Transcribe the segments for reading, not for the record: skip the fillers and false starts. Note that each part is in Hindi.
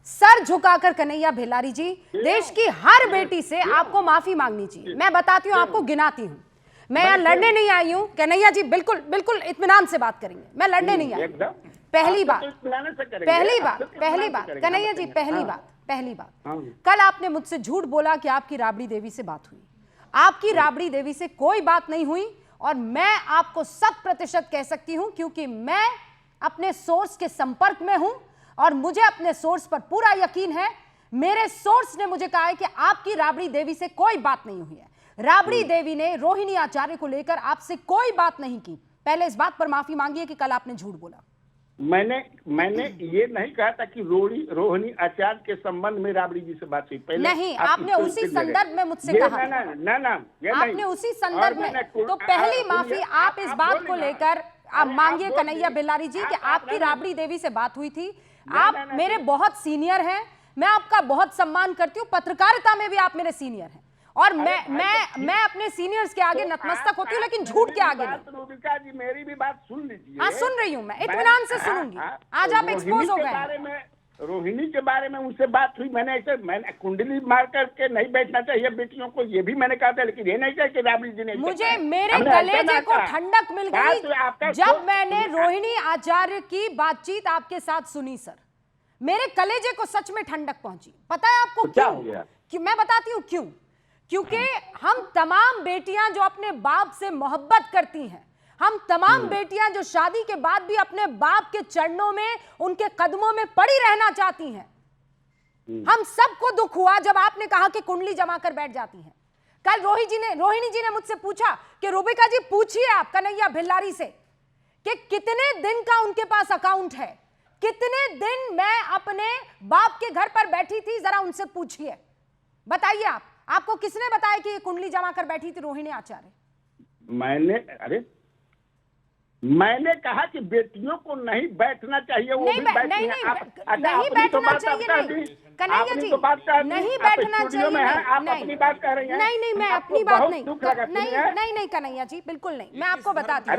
सर झुकाकर कन्हैया भिलारी जी, देश की हर बेटी से आपको माफी मांगनी चाहिए। मैं बताती हूँ आपको, गिनाती हूँ। मैं यहाँ लड़ने नहीं आई हूँ कन्हैया जी, बिल्कुल बिल्कुल इत्मीनान से बात करेंगे, मैं लड़ने नहीं आई। पहली बात कन्हैया जी, पहली बात कल आपने मुझसे झूठ बोला कि आपकी राबड़ी देवी से बात हुई। आपकी राबड़ी देवी से कोई बात नहीं हुई और मैं आपको 100% कह सकती हूं, क्योंकि मैं अपने सोर्स के संपर्क में हूं और मुझे अपने सोर्स पर पूरा यकीन है। मेरे सोर्स ने मुझे कहा है कि आपकी राबड़ी देवी से कोई बात नहीं हुई है। राबड़ी देवी ने रोहिणी आचार्य को लेकर आपसे कोई बात नहीं की। पहले इस बात पर माफी मांगिए कि कल आपने झूठ बोला। मैंने ये नहीं कहा था कि रोहिणी आचार्य के संबंध में राबड़ी जी से बात हुई। पहले नहीं, आपने उसी संदर्भ में मुझसे कहा। आपने उसी संदर्भ में, तो पहली माफी आप इस बात को लेकर आप मांगिए कन्हैया भिलारी जी कि आपकी राबड़ी देवी से बात हुई थी। आप मेरे बहुत सीनियर हैं, मैं आपका बहुत सम्मान करती हूँ, पत्रकारिता में भी आप मेरे सीनियर हैं और मैं अपने सीनियर्स के आगे नतमस्तक होती हूँ, लेकिन झूठ के आगे नहीं। रूबिका जी मेरी भी बात सुन लीजिए। हाँ, सुन रही हूँ, मैं इत्मीनान से सुनूंगी। आज आप एक्सपोज हो गए। रोहिणी के बारे में उनसे बात हुई। मैंने कुंडली मार करके नहीं बैठना चाहिए बेटियों को, ये भी मैंने कहा था, लेकिन ये नहीं कहा कि राबड़ी जी ने। मुझे मेरे कलेजे को ठंडक मिल गई जब मैंने रोहिणी आचार्य की बातचीत आपके साथ सुनी। सर, मेरे कलेजे को सच में ठंडक पहुंची। पता है आपको क्यों? मैं बताती हूँ क्यों। क्योंकि हम तमाम बेटियां जो अपने बाप से मोहब्बत करती हैं, हम तमाम बेटियां जो शादी के बाद भी अपने बाप के चरणों में, उनके कदमों में पड़ी रहना चाहती हैं, हम सबको दुख हुआ जब आपने कहा कि कुंडली जमा कर बैठ जाती हैं। कल रोहिणी जी ने मुझसे पूछा कि रूबिका जी पूछिए आप कन्हैया भिलारी से कि कितने दिन का उनके पास अकाउंट है, कितने दिन मैं अपने बाप के घर पर बैठी थी, जरा उनसे पूछिए। बताइए आपको किसने बताया कि ये कुंडली जमा कर बैठी थी रोहिणी आचार्य? मैंने कहा कि बेटियों को नहीं बैठना चाहिए, वो नहीं बैठना चाहिए नहीं, कन्हैया जी नहीं बैठना चाहिए। नहीं, मैं अपनी बात नहीं कन्हैया जी, बिल्कुल नहीं। मैं आपको बताती हूँ।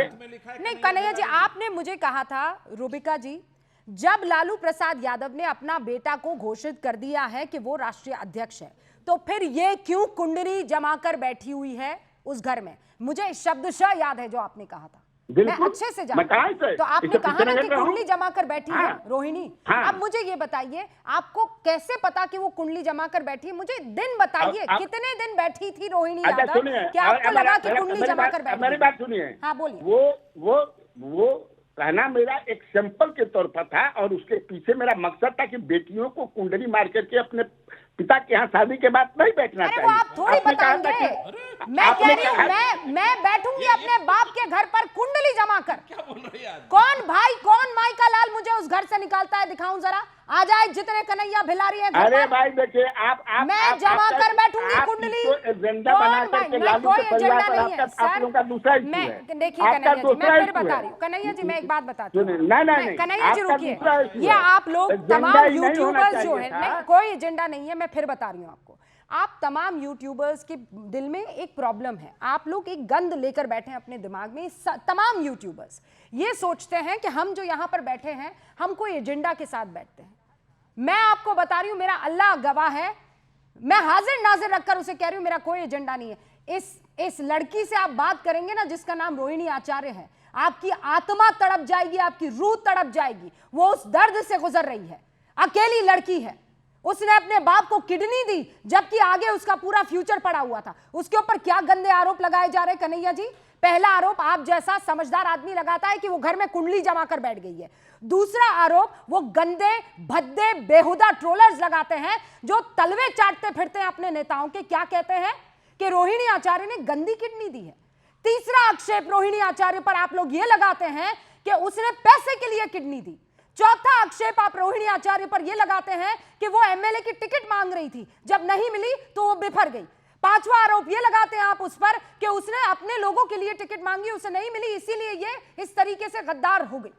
नहीं कन्हैया जी, आपने मुझे कहा था रूबिका जी, जब लालू प्रसाद यादव ने अपना बेटा को घोषित कर दिया है कि वो राष्ट्रीय अध्यक्ष है, तो फिर ये क्यों कुंडली जमा कर बैठी हुई है उस घर में? मुझे शब्दशः याद है जो आपने कहा था, मैं अच्छे से जानता हूं। तो आपने कहा ना कि कुंडली जमा कर बैठी है रोहिणी। अब मुझे ये बताइए, आपको कैसे पता कि वो कुंडली जमा कर बैठी है? मुझे दिन बताइए, कितने दिन बैठी थी रोहिणी यादव कि आपको लगा कि कुंडली जमा कर बैठी? मेरी बात सुनिए। हाँ बोलिए। वो कहना मेरा एक सैंपल के तौर पर था और उसके पीछे मेरा मकसद था कि बेटियों को कुंडली मार करके अपने पिता के यहाँ शादी के बाद नहीं बैठना चाहिए। वो आप थोड़ी बताएंगे। मैं कह रही हूँ, मैं बैठूंगी अपने बाप के घर पर कुंडली जमा कर। कौन भाई कौन माई का लाल मुझे उस घर से निकालता है? दिखाऊं जरा, आ जाए जितने कन्हैया भिलारी हैं। अरे भाई देखिए, मैं जमा कर बैठूंगी कुंडली। एजेंडा बना करके लालू के परिवार पर आप लोगों का दूसरा इश्यू है। देखिए कन्हैया जी, मैं फिर बता रही हूँ। कन्हैया जी, मैं एक बात बताती हूँ। नहीं कन्हैया जी रुकिए। ये आप लोग तमाम यूट्यूबर्स जो है, कोई एजेंडा नहीं है, मैं फिर बता रही हूँ आपको। आप तमाम यूट्यूबर्स के दिल में एक प्रॉब्लम है, आप लोग एक गंद लेकर बैठे हैं अपने दिमाग में। तमाम यूट्यूबर्स ये सोचते हैं कि हम जो यहां पर बैठे हैं, हम कोई एजेंडा के साथ बैठते हैं। मैं आपको बता रही हूं, मेरा अल्लाह गवाह है, मैं हाजिर नाजिर रखकर उसे कह रही हूं, मेरा कोई एजेंडा नहीं है। इस लड़की से आप बात करेंगे ना, जिसका नाम रोहिणी आचार्य है, आपकी आत्मा तड़प जाएगी, आपकी रूह तड़प जाएगी। वो उस दर्द से गुजर रही है, अकेली लड़की है। उसने अपने बाप को किडनी दी, जबकि आगे उसका पूरा फ्यूचर पड़ा हुआ था। उसके ऊपर क्या गंदे आरोप लगाए जा रहे हैं कन्हैया जी? पहला आरोप आप जैसा समझदार आदमी लगाता है कि वो घर में कुंडली जमा कर बैठ गई है। दूसरा आरोप वो गंदे भद्दे बेहुदा ट्रोलर्स लगाते हैं जो तलवे चाटते फिरते हैं अपने नेताओं के। क्या कहते हैं कि रोहिणी आचार्य ने गंदी किडनी दी है। तीसरा आक्षेप रोहिणी आचार्य पर आप लोग ये लगाते हैं कि उसने पैसे के लिए किडनी दी। चौथा आक्षेप आप रोहिणी आचार्य पर यह लगाते हैं कि वो एमएलए की टिकट मांग रही थी, जब नहीं मिली तो वो बिफर गई। पांचवा आरोप ये लगाते हैं आप उस पर कि उसने अपने लोगों के लिए टिकट मांगी, उसे नहीं मिली, इसीलिए ये इस तरीके से गद्दार हो गई।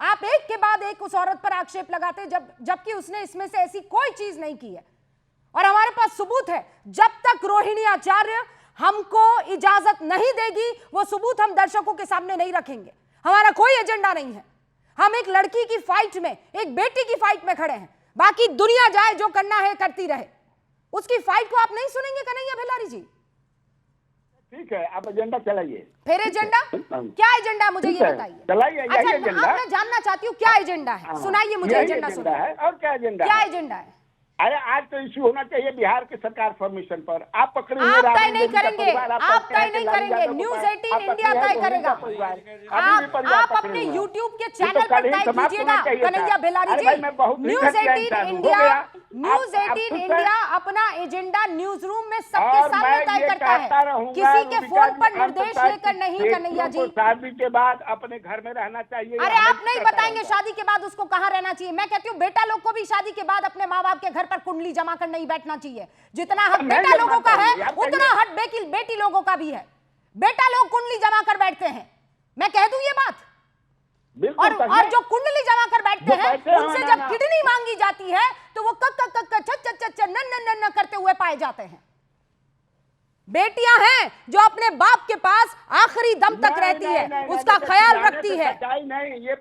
आप एक के बाद एक उस औरत पर आक्षेप लगाते हैं, जबकि उसने इसमें से ऐसी कोई चीज नहीं की है। और हमारे पास सबूत है। जब तक रोहिणी आचार्य हमको इजाजत नहीं देगी, वो सबूत हम दर्शकों के सामने नहीं रखेंगे। हमारा कोई एजेंडा नहीं है। हम एक लड़की की फाइट में, एक बेटी की फाइट में खड़े हैं। बाकी दुनिया जाए, जो करना है करती रहे। उसकी फाइट को आप नहीं सुनेंगे कन्हैया बेलारी जी? ठीक है, आप एजेंडा चलाइए। फिर एजेंडा क्या एजेंडा है मुझे ये बताइए। चलाइए। अच्छा, मैं जानना चाहती हूँ क्या एजेंडा है, सुनाइए मुझे एजेंडा सुनाइए। और क्या एजेंडा क्या एजेंडा है? अरे आज तो इश्यू होना चाहिए बिहार की सरकार परमिशन पर। आप पकड़े हुए आप तय नहीं करेंगे, आप तय नहीं करेंगे, न्यूज़ 18 इंडिया तय करेगा। आप अपने YouTube के चैनल पर तय कीजिएगा कन्हैया बेलारी जी। न्यूज़ 18 इंडिया अपना एजेंडा न्यूज रूम में सबके सामने तय करता है, किसी के फोन पर निर्देश लेकर नहीं। कन्हैया जी, शादी के बाद अपने घर में रहना चाहिए। अरे आप नहीं बताएंगे शादी के बाद उसको कहाँ रहना चाहिए। मैं कहती हूँ बेटा लोग को भी शादी के बाद अपने माँ बाप के घर पर कुंडली जमा कर नहीं बैठना चाहिए। जितना हक बेटा लोगों का है उतना हक बेटी लोगों का भी है। बेटा लोग कुंडली जमा कर बैठते हैं, मैं कह दूं ये बात। और जो कुंडली जमा कर बैठते हैं उनसे जब किडनी मांगी जाती है तो वो कक कक कक छ छ छ न करते हुए पाए जाते हैं। बेटियां हैं जो अपने बाप के पास आखिरी दम तक रहती है, उसका ख्याल रखती है। नहीं, ये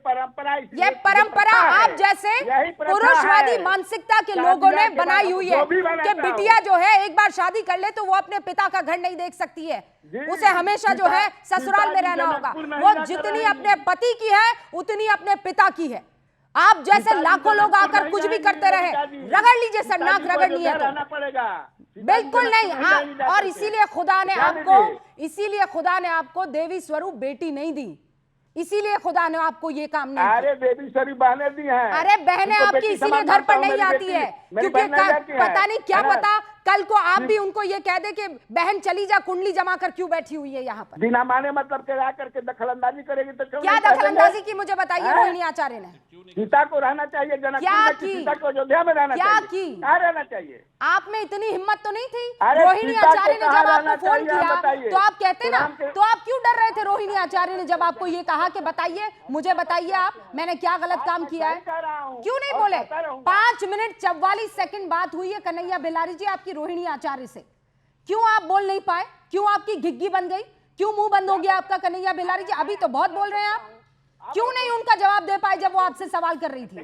परंपरा आप जैसे पुरुषवादी मानसिकता के लोगों ने बनाई हुई है कि बिटिया जो है एक बार शादी कर ले तो वो अपने पिता का घर नहीं देख सकती है, उसे हमेशा जो है ससुराल में रहना होगा। वो जितनी अपने पति की है उतनी अपने पिता की है। आप जैसे लाखों लोग आकर कुछ भी करते रहे, रगड़ लीजिए सर, नाक रगड़ लिए तो बिल्कुल नहीं। और इसीलिए खुदा ने आपको देवी स्वरूप बेटी नहीं दी, इसीलिए खुदा ने आपको ये काम नहीं किया। अरे देवी स्वरूप बहनें दी हैं। अरे बहनें आपकी इसीलिए घर पर नहीं आती है क्योंकि पता नहीं क्या पता कल को आप भी उनको ये कह दे कि बहन चली जा, कुंडली जमा कर क्यों बैठी हुई है यहाँ पर। बिना माने मतलब के आकर के दखलंदाजी करेगी तो क्या दखलंदाजी की मुझे बताइए रोहिणी आचार्य ने? सीता को रहना चाहिए जनकपुर में, सीता को अयोध्या में रहना चाहिए। क्या रहना चाहिए? आप में इतनी हिम्मत तो नहीं थी? रोहिणी आचार्य ने जब आपको फोन किया तो आप कहते ना, तो आप क्यों डर रहे थे? रोहिणी आचार्य ने जब आपको ये कहा कि बताइए, मुझे बताइए आप मैंने क्या गलत काम किया है, क्यों नहीं बोले? 5 मिनट 44 सेकंड बात हुई है कन्हैया बेलारी जी आपकी रोहिणी आचार्य से, क्यों आप बोल नहीं पाए? क्यों आपकी घिग्गी बन गई? क्यों मुंह बंद हो गया आपका कन्हैया बेलारी जी? अभी तो बहुत बोल रहे हैं आप, क्यों नहीं उनका जवाब दे पाए जब वो आपसे सवाल कर रही थी?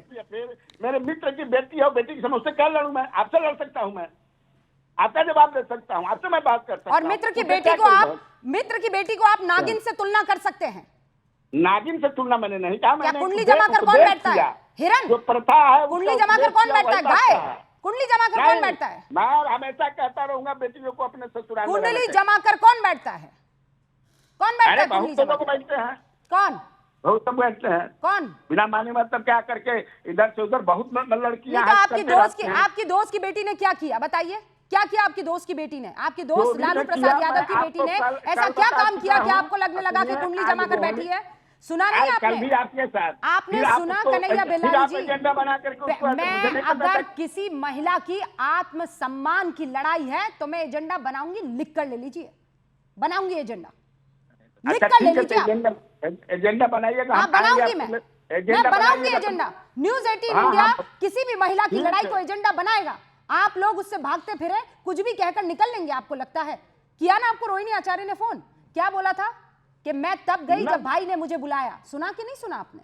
मेरे मित्र की बेटी है, बेटी की समस्या क्या लड़ूं मैं? आपसे लड़ सकता हूं, मैं आपका जवाब दे सकता हूं, आपसे मैं बात कर सकता हूं। और मित्र की बेटी को आप नागिन से तुलना कर सकते हैं? नागिन से तुलना मैंने नहीं कहा। मैंने कुंडली जमा कर कौन बैठता है? हिरन? जो प्रथा है कुंडली जमा कर कौन बैठता है? गाय? कुंडली जमा कर कौन बैठता है? मैं हमेशा कहता रहूंगा बेटियों को अपने ससुराल में कुंडली जमा कर कौन बैठता है? कौन बैठता है कुंडली जमा? बैठते हैं। कौन? बहुत सब बैठते हैं। कौन? बिना माने मतलब क्या करके इधर से उधर बहुत लड़कियां। तो आपकी दोस्त की बेटी ने क्या किया बताइए? क्या किया आपकी दोस्त की बेटी ने? आपकी दोस्त लालू प्रसाद यादव की बेटी ने ऐसा क्या काम किया कि आपको लगने लगा कि कुंडली जमा कर बैठी है? सुना नहीं आपने? कल भी आपके साथ आपने सुना कन्हैया बेलारी जी? एजेंडा बना करके मैं अगर किसी महिला की आत्मसम्मान की लड़ाई है तो मैं एजेंडा बनाऊंगी, लिख कर ले लीजिए, बनाऊंगी एजेंडा, लिख कर ले लीजिए। एजेंडा बनाइएगा। हाँ बनाऊंगी, मैं बनाऊंगी एजेंडा। न्यूज़ 18 इंडिया किसी भी महिला की लड़ाई को एजेंडा बनाएगा। आप लोग उससे भागते फिरे, कुछ भी कहकर निकल लेंगे आपको लगता है। किया ना आपको रोहिणी आचार्य ने फोन, क्या बोला था कि मैं तब गई जब भाई ने मुझे बुलाया? सुना कि नहीं सुना आपने?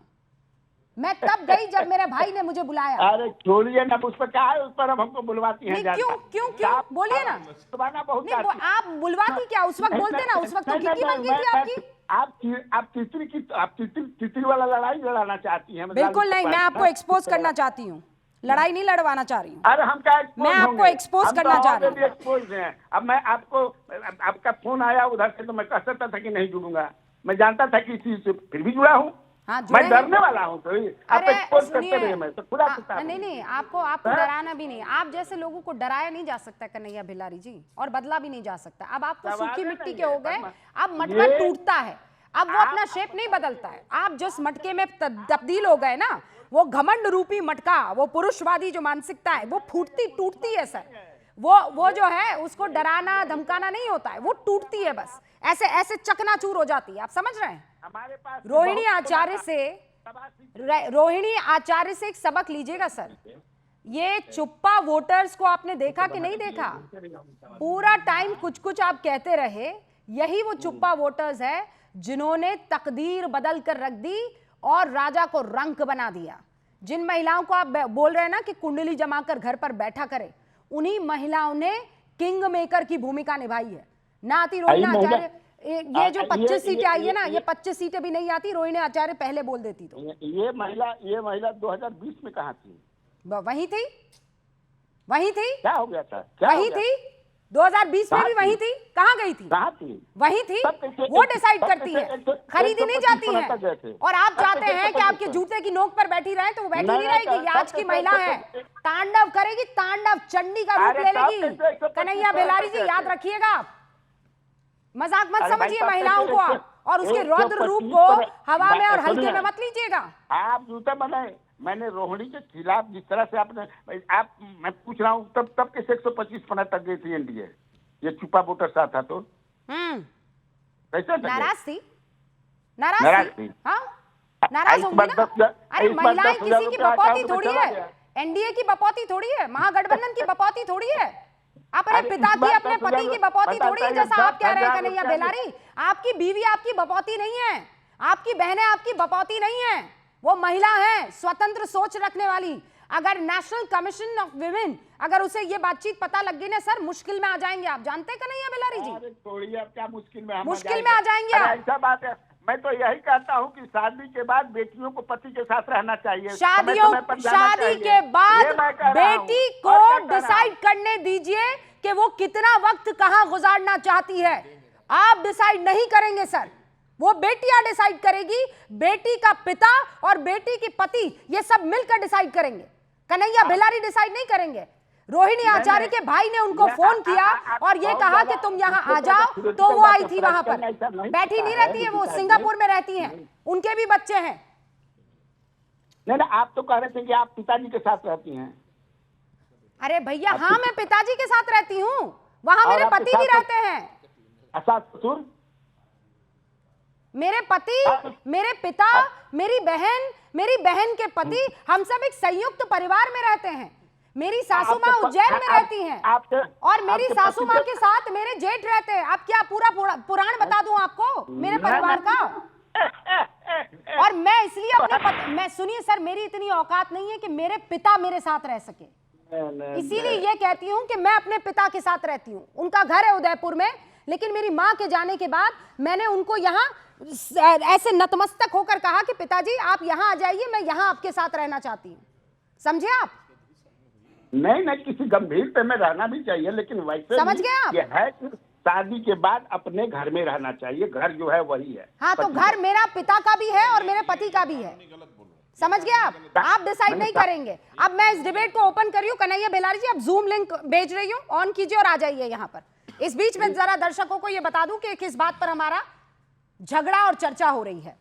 मैं तब गई जब मेरे भाई ने मुझे बुलाया। अरे छोड़िए ना, उस पर क्या है, उस पर अब हमको बुलवाती हैं। क्यों बोलिए ना। बहुत नहीं, आप बुलवाती क्या? उस वक्त बोलते ना, उस वक्त तो घिग्गी बन गई थी आपकी। आप तितली वाला लड़ाई लड़ाना चाहती हैं? बिल्कुल नहीं, मैं आपको एक्सपोज करना चाहती हूँ, लड़ाई नहीं लड़वाना चाह रही हूँ। अरे हम क्या, मैं आपको एक्सपोज करना चाह रही हूँ। एक्सपोज हैं। अब मैं आपको, आपका फोन आया उधर से तो मैं कह सकता था कि नहीं जुड़ूंगा, मैं जानता था कि इसी से फिर भी जुड़ा हूँ। हाँ, मैं डरने वाला हूँ तो आप एक्सपोज करते रहिए। मैं तो खुदा नहीं, आपको डराना भी नहीं। आप जैसे लोगों को डराया नहीं जा सकता कन्हैया बेलारी जी, और बदला भी नहीं जा सकता। अब आप तो सूखी मिट्टी के हो गए, अब मटका टूटता है, अब वो अपना शेप नहीं बदलता है। आप जिस मटके में तब्दील हो गए ना, वो घमंड रूपी मटका, वो पुरुषवादी जो मानसिकता है वो फूटती टूटती है सर। वो जो है उसको डराना धमकाना नहीं होता है, वो टूटती है बस, ऐसे ऐसे चकनाचूर हो जाती है। आप समझ रहे हैं? हमारे पास रोहिणी आचार्य से एक सबक लीजिएगा सर। ये चुप्पा वोटर्स को आपने देखा कि नहीं देखा? पूरा टाइम कुछ कुछ आप कहते रहे, यही वो चुप्पा वोटर्स है जिन्होंने तकदीर बदल कर रख दी और राजा को रंक बना दिया। जिन महिलाओं को आप बोल रहे हैं ना कि कुंडली जमाकर घर पर बैठा करे, उन्हीं महिलाओं ने किंग मेकर की भूमिका निभाई है। ना आती रोहिणी आचार्य, ये जो 25 सीटें आई है ना, ये 25 सीटें भी नहीं आती, रोहिणी आचार्य पहले बोल देती तो। ये महिला 2020 में कहाँ थी? वही थी, वही थी। क्या हो गया था? वही थी 2020 में भी वही थी। कहाँ गई थी? कहाँ थी? वही थी। वो डिसाइड करती है, खरीदी नहीं जाती है। और आप चाहते हैं कि आपके जूते की नोक पर बैठी रहे, तो वो बैठी नहीं रहेगी। ये आज की महिला है, तांडव करेगी, तांडव चंडी का रूप ले लेगी। कन्हैया बेलारी जी, याद रखिएगा आप, मजाक मत समझिए महिलाओं को आप, और उसके रौद्र रूप को हवा में और हल्के में मत लीजिएगा। आप जूता बनाए, मैंने रोहिणी के खिलाफ जिस तरह से आपने, मैं पूछ रहा हूँ, तब कैसे 125 पना तक गई थी एनडीए? ये छुपा वोटर साथ था तो कैसे नाराज थी? नाराज थी। हाँ, नाराज होंगी ना। अरे महिलाएं किसी की बपौती थोड़ी है, एनडीए की बपौती थोड़ी है, महागठबंधन की बपौती थोड़ी है। अपने पिता की, अपने पति की बपौती थोड़ी है, जैसा आप कह रहे हैं कन्हैया बेलारी। आपकी बीवी आपकी बपौती नहीं है, आपकी बहनें आपकी बपौती नहीं है। वो महिला है, स्वतंत्र सोच रखने वाली। अगर नेशनल कमीशन ऑफ विमेन, अगर उसे ये बातचीत पता लग गई ना सर, मुश्किल में आ जाएंगे आप। जानते हैं कन्हैया बेलारी जी? थोड़ी अब क्या मुश्किल में, मुश्किल में आ जाएंगे आप। ऐसा बात है, मैं तो यही कहता हूँ कि शादी के बाद बेटियों को पति के साथ रहना चाहिए। शादी के बाद बेटी को डिसाइड करने दीजिए कि वो कितना वक्त कहां गुजारना चाहती है। आप डिसाइड नहीं करेंगे सर, वो बेटियां डिसाइड करेगी। बेटी का पिता और बेटी की पति ये सब मिलकर डिसाइड करेंगे। कन्हैया बेलारी डिसाइड नहीं करेंगे। रोहिणी आचार्य के भाई ने उनको फोन किया और ये कहा कि तुम यहाँ आ जाओ, तो वो आई थी वहां पर। बैठी नहीं रहती है, वो सिंगापुर में रहती हैं, उनके भी बच्चे हैं। नहीं, आप तो कह रहे थे कि आप पिताजी के साथ रहती हैं। अरे भैया, हाँ, मैं पिताजी के साथ रहती हूँ, वहां मेरे पति भी रहते हैं। ससुर, मेरे पति, मेरे पिता, मेरी बहन के पति, हम सब एक संयुक्त परिवार में रहते हैं। मेरी सासू माँ उज्जैन में रहती हैं, और मेरी सासू माँ के साथ मेरे जेठ रहते हैं। अब क्या पूरा पुराण बता दूं आपको मेरे परिवार का? और मैं इसलिए अपने मैं, सुनिए सर, मेरी इतनी औकात नहीं है कि मेरे पिता मेरे साथ रह सके। इसीलिए ये कहती हूँ कि मैं अपने पिता के साथ रहती हूँ। उनका घर है उदयपुर में, लेकिन मेरी माँ के जाने के बाद मैंने उनको यहाँ ऐसे नतमस्तक होकर कहा कि पिताजी आप यहाँ आ जाइए, मैं यहाँ आपके साथ रहना चाहती हूँ। समझे आप? नहीं, किसी गंभीर पे में रहना भी चाहिए, लेकिन वैसे समझ गए आप? ये है कि शादी के बाद अपने घर में रहना चाहिए। घर जो है वही है। हाँ, तो घर मेरा पिता का भी है और मेरे पति का भी है। समझ गए आप? आप डिसाइड नहीं करेंगे। अब मैं इस डिबेट को ओपन कर रही हूँ। कन्हैया बेलारी जी, अब जूम लिंक भेज रही हूँ, ऑन कीजिए और आ जाइए यहाँ पर। इस बीच में जरा दर्शकों को ये बता दूं कि किस बात पर हमारा झगड़ा और चर्चा हो रही है।